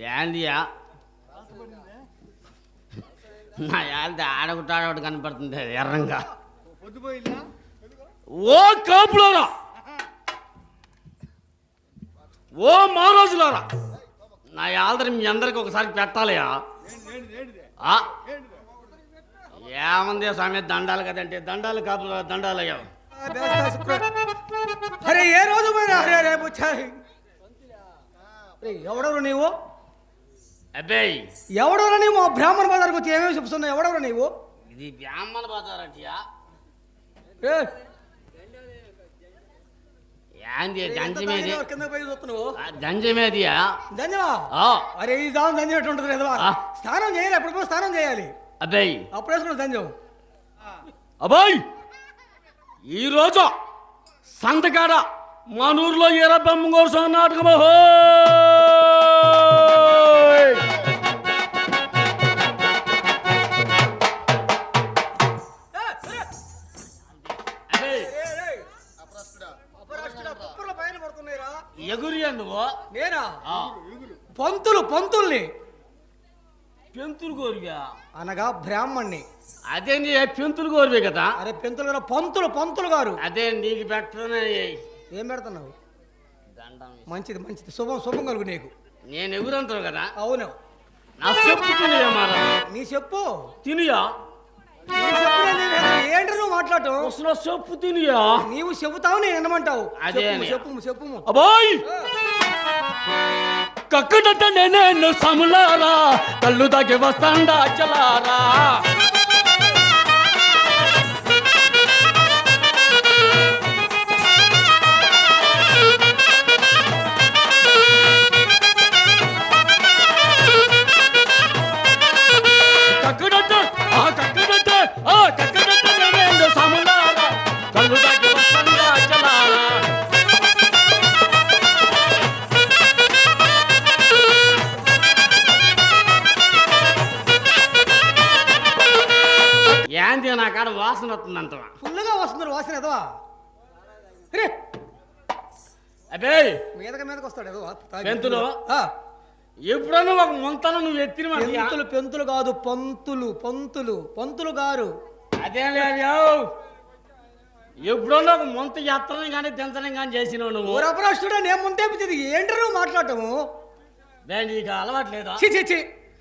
ఏందియా నా ఏంది ఆడొకటి కనపడుతుంది ఎర్రంగా. ఓ కాపులారా, ఓ మహారాజులారా, నా ఆల్దరి మీ అందరికి ఒకసారి పెట్టాలయా. ఏమంది స్వామి దండాలు కదంటే దండాలు కాపులా దండాలయ్యా. అరే ఏ రోజు పోయినా అరే రేపు ఎవడెవరు నీవు? అబ్బాయి ఎవడెవరు నీవు? మా బ్రాహ్మణ బజార్కి వచ్చి ఏమేమి చెప్తున్నావు? ఎవడెవరు నీవు? ఇది బ్రాహ్మణ బజార్ అంటియా. గంజమేదియా గంజమా? అరే ఈ దాని గంజం ఎట్టు ఉంటుంది కదా, స్నానం చేయాలి. ఎప్పుడు స్నానం చేయాలి అబ్బాయి. అప్పుడు వేసుకున్న గంజం. అబ్బాయి ఈరోజు సంతకాడ మనూరులో ఈరబ్బమ్మ కోసం నాటకం. ఎగురియా నువ్వు? నేనా? పంతుల్ని పెంతులు కోరిగా అనగా బ్రాహ్మణ్ణి. అదే నీ పెంతులు కోరివే కదా. అరే పెంతులు గారు పంతులు గారు. అదే నీకు పెట్టనే. ఏం పెడుతున్నావు? మంచిది మంచిది, శుభం కలుగు నీకు. నేను ఎగురంటావు కదా. అవును. నా చెప్పు తినియా మారా. నీ చెప్పు తినియా. ఏంటి నువ్వు మాట్లాడటం? చెప్పు తినియా. నీవు చెబుతావు, నేను వినమంటావు. అదే చెప్పు. అబ్బాయి కక్కడట నేను సములారా, కళ్ళు దాకి వస్తాండా అచ్చలారా. ఏంది నా కాడ వాసన వస్తుందంట. ఫుల్గా వస్తున్నారు వాసన. ఎదవా అదే మీదకి వస్తాడు ఎదవా. పెంతులు ఎప్పుడన్నా ఒక ముంతను నువ్వు ఎత్తిన పెంతులు కాదు, పంతులు గారు. అదే లేదు, ఎప్పుడన్నా ఒక ముంత ఎత్తనం కానీ దించడం కానీ చేసినావు నువ్వు. ఊరపరాష్ట్రుడా నేను ముందే ఏంటి నువ్వు మాట్లాడటము? నీకు అలవాట్లేదా?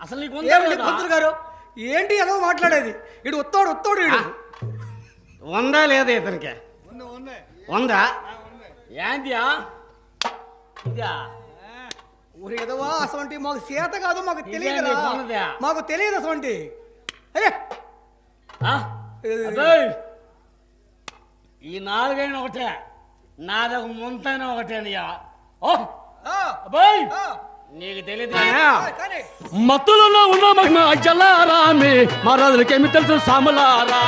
అసలు నీకు పంతులు గారు ఏంటి ఏదో మాట్లాడేది? ఇడు ఉత్తోడు ఇడు ఉందా లేదా ఇతనికి? ఉందా? ఏంటియా ఇదా? ఊరి ఎదవా అసలు మాకు చేత కాదు, మాకు తెలియదు. మాకు తెలియదు అసలు. ఈ నాలుగైన ఒకటే, నాదొక ముంతైన ఒకటేనయ్యా. నీకు తెలియదు మత్తులలో ఉన్న మహిమ అజ్జలారామి మహారాజులకేమి తెలుసు సాములారా.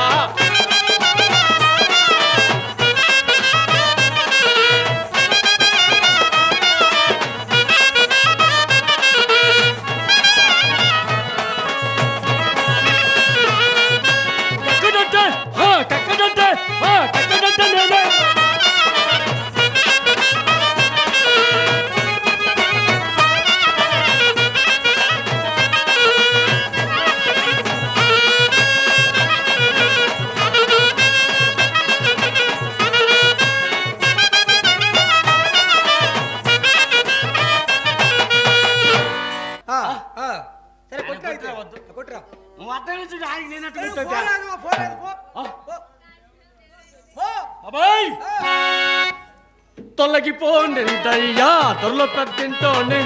తొలగిపోండియ్యా తొరలో పెద్దింటోని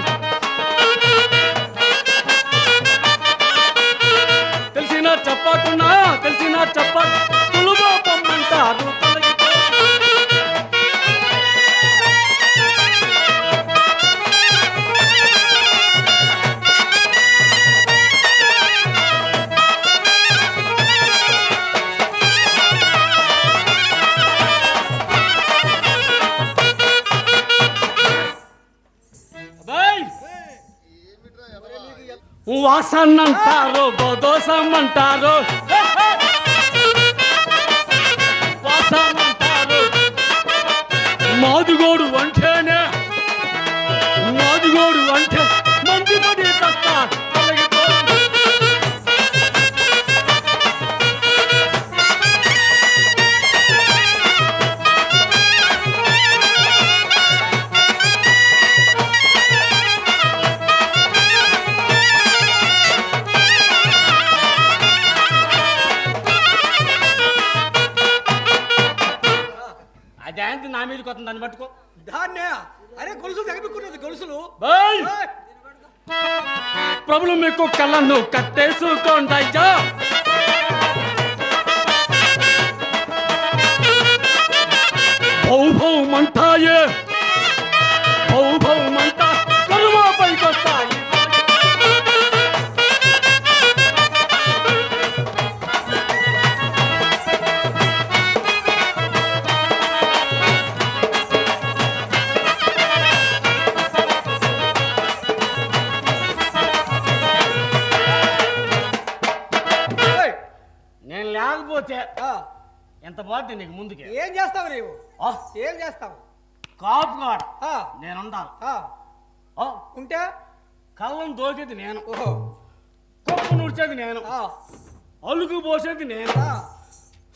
తెలిసినా చెప్పకుండా తులుగా పొమ్మంటారు. వాసన్నంటారు, బోదోసం అంటారు, వాసనంటారు. మాదిగోడు అంటేనే మాదిగోడు అంటే మండిపడి చస్తా తొలగిపో. అదేంటి నా మీదకి వస్తుంది దాన్ని పట్టుకో. దాన్నే అరే గొలుసులు తగ్గిపోకున్నది గొలుసులు. బై ప్రభులు మీకు కళ్ళను కట్టేసుకోండయ్యా. భౌ భౌ మంటాయే భౌ భౌ మంట కరువా పైకొస్తాయి. నేను లేకపోతే ఎంత బాగుంది నీకు ముందుకే. ఏం చేస్తావు నీవు? ఏం చేస్తావు? కాపు కాడ నేను ఉండాలి. ఉంటే కళ్ళను దోచేది నేను, ఓహో కొప్పు నుడిచేది నేను, అలుగు పోసేది నేను,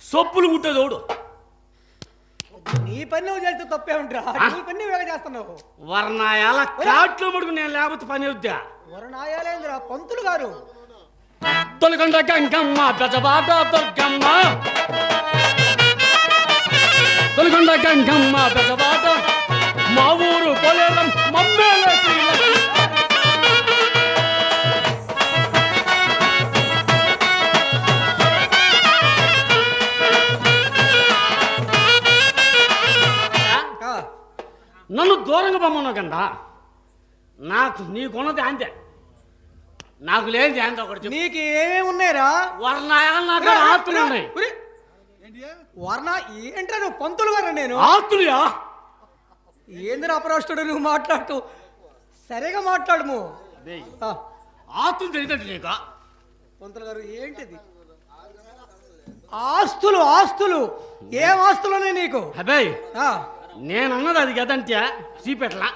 సొప్పులు కుట్టేదోడు. నీ పని నువ్వు చేస్తే తప్పే ఉంటా. నీ పని వేగ చేస్తున్నావు. వర్ణాయాల కాట్లో మడుకు నేను లేకపోతే పని అవుద్దా? వరణాయాలేంద్ర పంతులు గారు. తొలగొండ గంగమ్మ బెజబాట దుర్గమ్మ, తొలగొండ గంగమ్మ బెజబాట మా ఊరు పొలేరం మమ్మేల శ్రీలక్ష్మి. నన్ను దూరంగా పొమ్మన్నావు కన్నా నాకు నీకున్నది అంతే, నాకు లేదు అంతే. ఒకటి నీకు ఏమేమి ఉన్నాయిరా? వర్ణాయాలు నాకు ఆస్తులు ఉన్నాయి. వర్ణ ఏంట్రా నువ్వు పంతులు గారు? నేను ఆస్తులుయా? ఏందిరా అపరాష్ట్రుడు నువ్వు మాట్లాడుతూ? సరిగా మాట్లాడము. ఆస్తులు తెలియదండి నీకు? పంతులు గారు ఏంటిది? ఆస్తులు ఆస్తులు ఏం ఆస్తులున్నాయి నీకు? అబ్బాయి నేనన్నది అది కదంటే చూపెట్లా.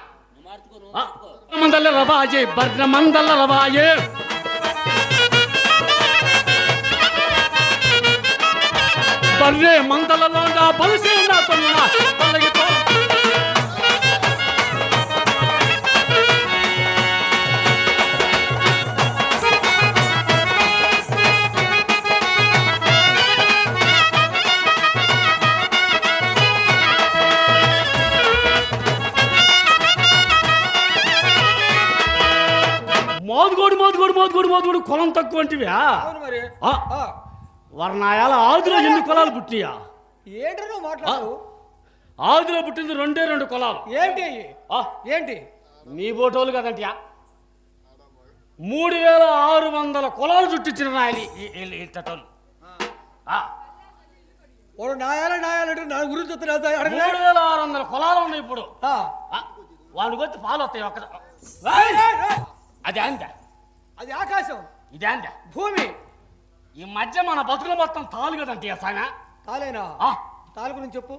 మందల రవాయే భద్ర మందల రవాయే బర్రే మందలలో బలిసే నా తొన్న తొలగిపో. మోదుగోడు మోదుగోడు మోదుగోడు మోదుగోడు కులం తక్కువ అంటివ్యా? వర్ణాయాల ఆదులో ఎన్ని కులాలు పుట్టియా? ఏంట్రా నువ్వు మాట్లాడు? ఆదులో పుట్టింది 2 కులాలు. ఏంటి ఏంటి? నీ బోటోలు కదంటియా? 3600 కులాలు చుట్టించిన నాయలు ఇట్టోళ్ళు. వాడు నాయాల నాయాలంటే నా గురించి 3600 కులాలు ఉన్నాయి ఇప్పుడు. వాడికి వచ్చి పాలు వస్తాయి. ఒక్క అది అంత, అది ఆకాశం, ఇది అంత భూమి. ఈ మధ్య మన బతుకులు మొత్తం తాలు కదంటే సానా. తాలేనా? తాలు గురించి చెప్పు.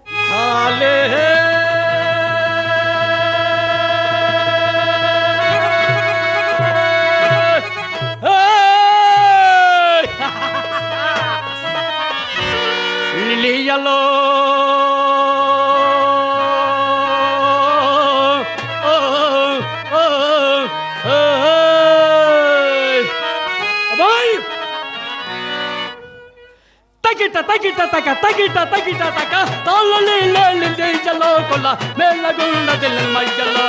లిలియలో తగిట తగిట తక తగిట తగిట తక తాళలి లేలి లేజలో కొల్ల మెల్లగుండ దిల్ మయ్యలో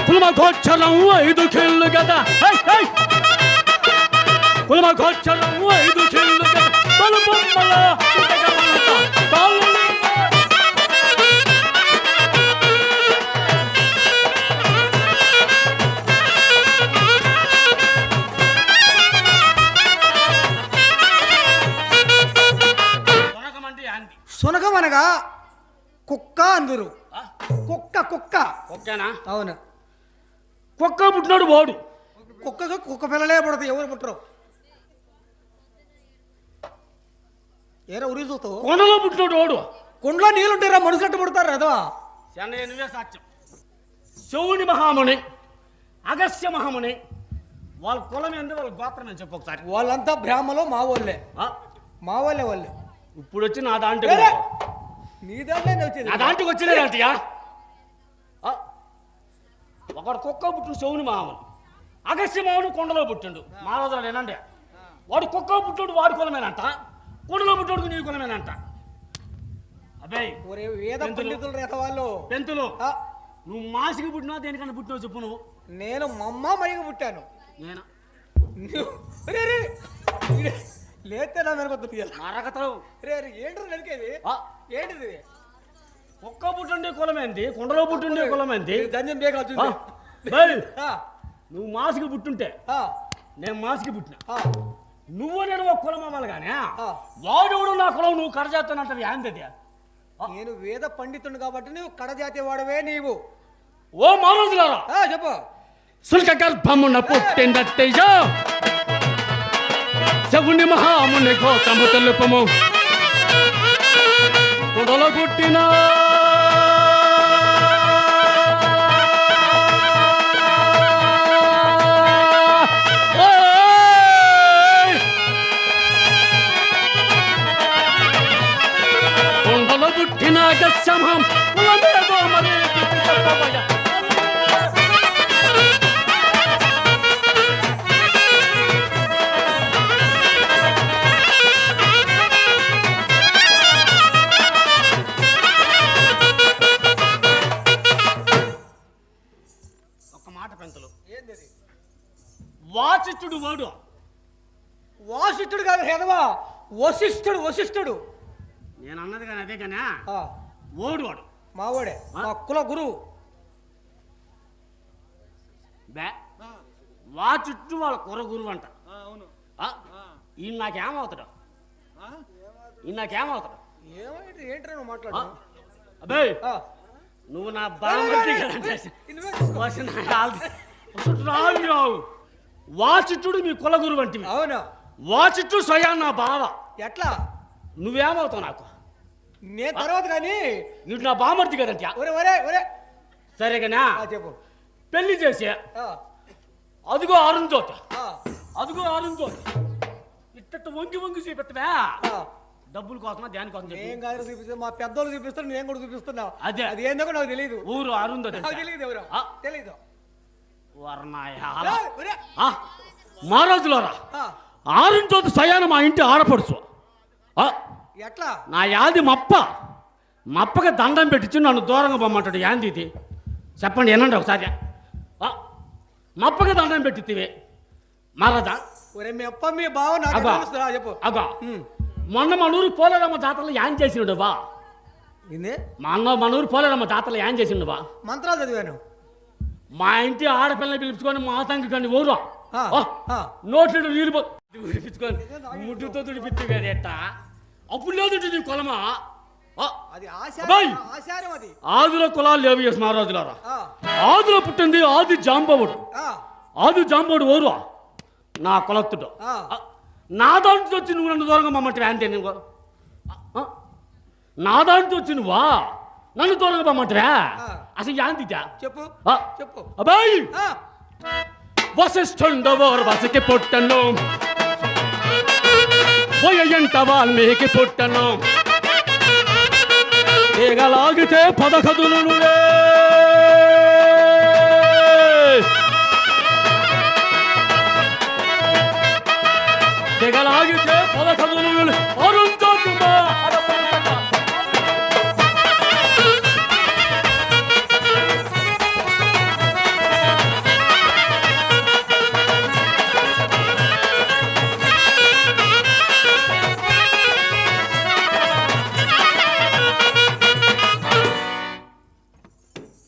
కులమ గోచరం 5 కిళ్ళు కదా. కులమ గోచరం 5 కిళ్ళు కదా. తలుపమ్మల తాళలి సునకం అనగా కుక్క అందరు. కుక్క కుక్క ఓకేనా? అవును. కుక్క పుట్టినాడు వాడు. కుక్కగా కుక్క పిల్లలే పుడతాయి, ఎవరు పుట్టరు. ఏరా ఉరి చూస్తావు? కొండలో పుట్టినోడు ఓడు. కొండలో నీళ్ళుంటారా? మనుషులట్టు పుడతారు అదవా? చెన్నయ్య నువ్వే సాక్ష్యం. శివుని మహాముని, అగస్త్య మహాముని, వాళ్ళ కులం ఏంది, వాళ్ళ గోత్రం అని చెప్పు ఒకసారి. వాళ్ళంతా బ్రాహ్మలో మా వాళ్ళే. మా వాళ్ళే వాళ్ళు. ఇప్పుడు వచ్చి నా దాంట్లో నీ దాంట్లోనే వచ్చేది. నా దాంట్లోకి వచ్చిలేదంటయా. ఒకడు కుక్క పుట్టిన శివుని మహాముని, అగస్త్య మహాముని కొండలో పుట్టిండు. మా రోజులు ఏనండి, వాడు కుక్క పుట్టినోడు వాడి కులమేనంట, కొండలో పుట్టినోడుకు నీ కులమేనంట. అబ్బాయి పెంతులు, నువ్వు మాసికి పుట్టినావు, దేనికన్నా పుట్టినావు చెప్పు. నువ్వు నేను మమ్మ మరిగి పుట్టాను. నేను లేతే నా మెరగొద్దు మరగతావు. ఏంటి నడికేది? ఏంటిది? కుక్క పుట్టిండే కులమేంది, కొండలో పుట్టిండే కులమేంది? దంజం బేకాల్సింది. నువ్వు మాసికి పుట్టుంటే నేను మాసికి పుట్టినా, నువ్వు నేను ఒక కులం అవ్వాలి కానీ వాడెవడు నా కులం నువ్వు కడజాతానంటావు. ఏంది? నేను వేద పండితుడు కాబట్టి నువ్వు కడజాతి వాడవే నీవు. ఓ మానవులారా చెప్పు. శుల్క గర్భమున పుట్టిందట్టయ్యా శవుని మహాముని గోత్రము తెలుపము. కుడల పుట్టిన కొండల పుట్టిన గస్యమం కులమేదో మరి వాసిష్ఠుడు వాడు. వాసిష్ఠుడు కాదు హెదవా, వశిష్ఠుడు. వశిష్ఠుడు నేను అన్నది కానీ అదే కానీ ఓడు వాడు మావాడే, మా కుల గురువు. బే వాసిష్ఠుడు వాళ్ళ కుల గురువు అంట. ఈయన నాకేమవుతాడు? ఈయన నాకేమవుతాడు? ఏంట్రా నువ్వు మాట్లాడు? అబ్బాయి నువ్వు నా బామర్ది రావు. వాసిష్ఠుడు మీ కుల గురువు వంటివి. అవును. వాసిష్ఠుడు స్వయం నా బావ. ఎట్లా? నువ్వేమవుతావు నాకు? నేను తర్వాత కానీ ఇటు నా బామర్ది కదంట. సరే కానీ చెప్పు. పెళ్లి చేసి అదిగో అరుంజోతి, అదిగో అరుంజోతి ఇట్ట వంగి వంగి చూపెట్టవా? డబ్బుల కోసమా దేనికోసం? ఏం కాదు చూపిస్తా, మా పెద్దోళ్ళు చూపిస్తాను, నేను కూడా చూపిస్తున్నా. అదే అది ఏందో నాకు తెలియదు. ఊరు అరుంధతి తెలియదు. ఎవరు తెలీదు. మహారాజులారా, అరుంధతి స్వయాన మా ఇంటి ఆడపడుచు. ఎట్లా? నా యాది మప్పకి దండం పెట్టించి నన్ను దూరంగా పొమ్మంటాడు. యాంది ఇది చెప్పండి, వినండి ఒకసారి. మప్పకి దండం పెట్టితివి మహారాజా. మీ బావ చెప్పు. అగా మొన్న మన ఊరు పోలేరమ్మ జాతరలో యాన్ చేసిండు బా. మన ఊరు పోలేరమ్మ జాతరలో యాన్ చేసిండు బా. మంత్రాలు చదివాను. మా ఇంటి ఆడపిల్లని పిలుచుకొని మా తంగి కానీ ఊరు నోట్లు నీళ్ళు పిలుచుకొని ముడ్డుతో తుడిపిచ్చు కదా ఎట్ట. అప్పుడు లేదు నీ కులమా? ఆదుల కులాలు లేవు చేసి మహారాజులారా. ఆదులో పుట్టింది ఆది జాంబవుడు. ఆది జాంబవుడు ఊరు నా కులత్తుడు. నా దాంట్లో వచ్చి నువ్వు నన్ను దూరంగా మమ్మంటే అంతే. నువ్వు నా దాంట్లో వచ్చి నువ్వా నన్ను దూరంగా మమ్మంటవా? అసలు యాంతిదా చెప్పు. చెప్పు. అబ్బాయి వశిష్ఠుండవోరు వసకి పుట్టను, పోయంట వాల్మీకి పుట్టను. తీగలాగితే పదకదులు తెగలాగితే పదకదులు అరుంధతుమా.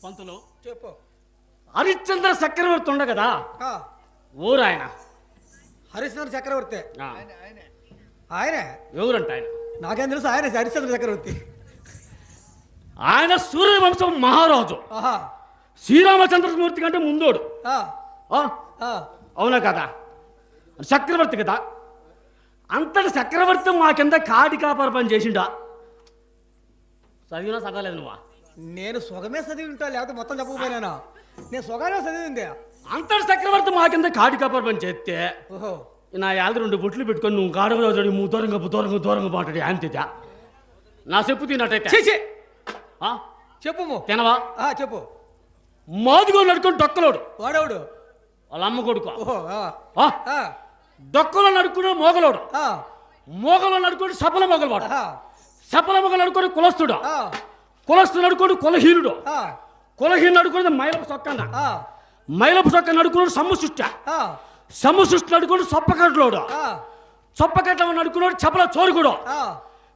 పంతులు చెప్పు. హరిశ్చంద్ర చక్రవర్తి ఉండ కదా ఊరు ఆయన. హరిశ్చంద్ర చక్రవర్తి ఆయన ఎవరంట? ఆయన నాకేం తెలుసు. ఆయన హరిశ్చంద్ర చక్రవర్తి. ఆయన సూర్యవంశం మహారాజు. శ్రీరామచంద్రమూర్తి కంటే ముందోడు. అవునా కదా? చక్రవర్తి కదా. అంతటి చక్రవర్తి మా కింద కాడి కాపర పని చేసిండా? చదివినా చదవలేదు నువ్వా? నేను సొగమే చదివి ఉంటా, లేకపోతే మొత్తం చెప్పకపోయినా నేను సొగమే చదివింది. అంతటి చక్రవర్తి మా కింద కాడి కాపర పని చేస్తే ఓహో, నా యాద 2 బొట్లు పెట్టుకొని నువ్వు గాడగా దూరంగా బాటది అంతేదా? నా చెప్పు తిన్నట్టయితే చీచి ఆ? చెప్పు తినవా? చెప్పు. మాదిగో నడుకొని డొక్కలోడు వాడేవాడు? వాళ్ళ అమ్మ కొడుకు. ఓహో, డొక్కలో నడుకునే మోగలోడు, మోగలో నడుకొని సఫల మొగలవాడు, సఫల మొగలు నడుకొని కులస్తుడు, కులస్తు నడుకొని కులహీనుడు, కులహీనుడు నడుకునేది మైలపు చొక్కన్న, మైలపు చొక్క నడుకున్నాడు సమ్ముసృష్ట, సమ్ముసృష్టి నడుకుని సొప్పకట్లోడు, సొప్పకట్ల నడుకున్నాడు చపల చోరుకుడు,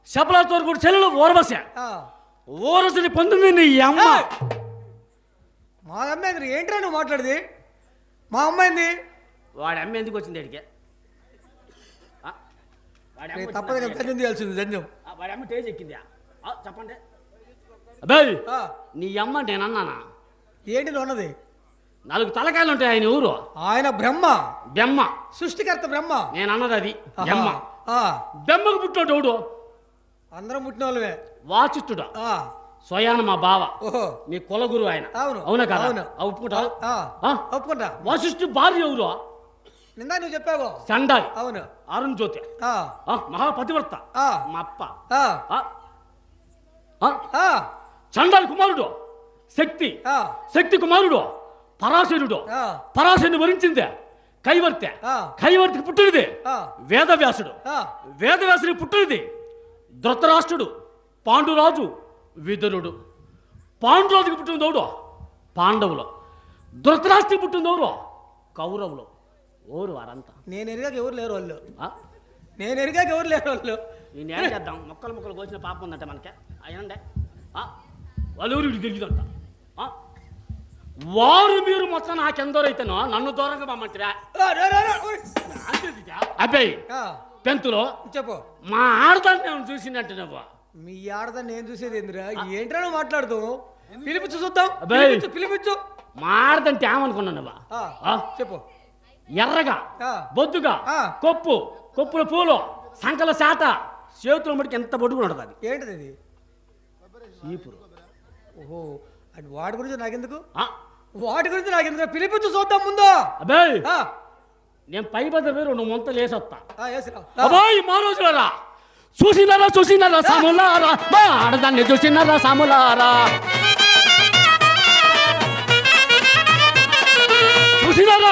చపల చోరుకుడు చెల్లెలు ఓర్వశ, ఓరసని పొందింది నీ అమ్మ. మా అమ్మాయి ఏంట్రా నువ్వు మాట్లాడేది? మా అమ్మాయింది వాడి అమ్మ ఎందుకు వచ్చింది అడిగే? తప్పదు కదా, జంజం తీయాల్సింది జంజం. వాడి అమ్మ టేజ్ ఎక్కిందా? చెప్పండి. అబ్బాయి నీ అమ్మ నేను అన్నానా? ఏంటి నువ్వు అన్నది? 4 తలకాయలు ఉంటాయి ఆయన ఊరు. ఆయన బ్రహ్మ, బెమ్మ సృష్టికర్త బ్రహ్మ. నేను అన్నది అది బెమ్మ. బెమ్మకు పుట్టినోడు ఎవడు? అందరం పుట్టిన వాళ్ళమే. వాచిష్ఠుడు స్వయాన మా బావ. ఓహో, మీ కుల గురువు ఆయన. అవునా కదా? ఒప్పుకుంటా. ఒప్పుకుంటా. వాసిష్ఠు భార్య ఎవరు? నిందా నువ్వు చెప్పావు. చండాలి. అవును. అరుణ్ జ్యోతి మహాపతివ్రత మా అప్ప. చండాలి కుమారుడు శక్తి, శక్తి కుమారుడు పరాశరుడు, పరాశరుని వరించిందే కైవర్తె, కైవర్తికి పుట్టినది వేదవ్యాసుడు, వేదవ్యాసుని పుట్టినది ధృతరాష్ట్రుడు, పాండురాజు, విదురుడు. పాండురాజుకి పుట్టినదోడు పాండవులు, ధృతరాష్ట్రుడికి పుట్టినదోడు కౌరవులు. ఓరు వారంతా నేను ఎరిగాక ఎవరు లేరు వాళ్ళు. నేను ఎరిగాక ఎవరు లేరు వాళ్ళు. నేనేం చేద్దాం? మొక్కలు మొక్కలు కోసిన పాపం ఉందంటే మనకే అయ్యండే వాళ్ళు ఊరికి తెలియదంట. వారు మీరు మొత్తం నాకెందరైతేనో నన్ను దూరంగా పంపమంటారా? అబ్బాయి పెంతులో చెప్పు. మా ఆడదాన్ని నేను చూసినట్టు నువ్వు. మీ ఆడదాన్ని నేను చూసేది ఏందిరా? ఏంట్రా నువ్వు మాట్లాడుతావు? పిలిపించు చూద్దాం. పిలిపించు. మా ఆడదంటే ఏమనుకున్నా నువ్వు? చెప్పు. ఎర్రగా బొద్దుగా కొప్పు, కొప్పుల పూలు, సంకల శాత, చేతుల మడికి ఎంత బొడ్డుగా ఉంటుంది. అది ఏంటిది? అది చీపురు. ఓహో, అది వాటి గురించి నాకెందుకు? వాటి గురించి నాకెందుకు? పిలిపించు చూద్దాం ముందు. అబ్బాయి నేను పై పద పేరు నువ్వు మొంత లేసొస్తా. అబ్బాయి మా రోజులరా చూసినారా సాములారా, మా ఆడదాన్ని చూసినారా సాములారా, చూసినారా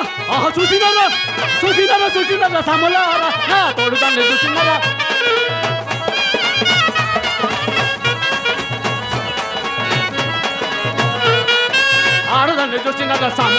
సాములారా, నా తోడుదాన్ని చూసినారా. ఆడదాన్ని చూసినారా సాము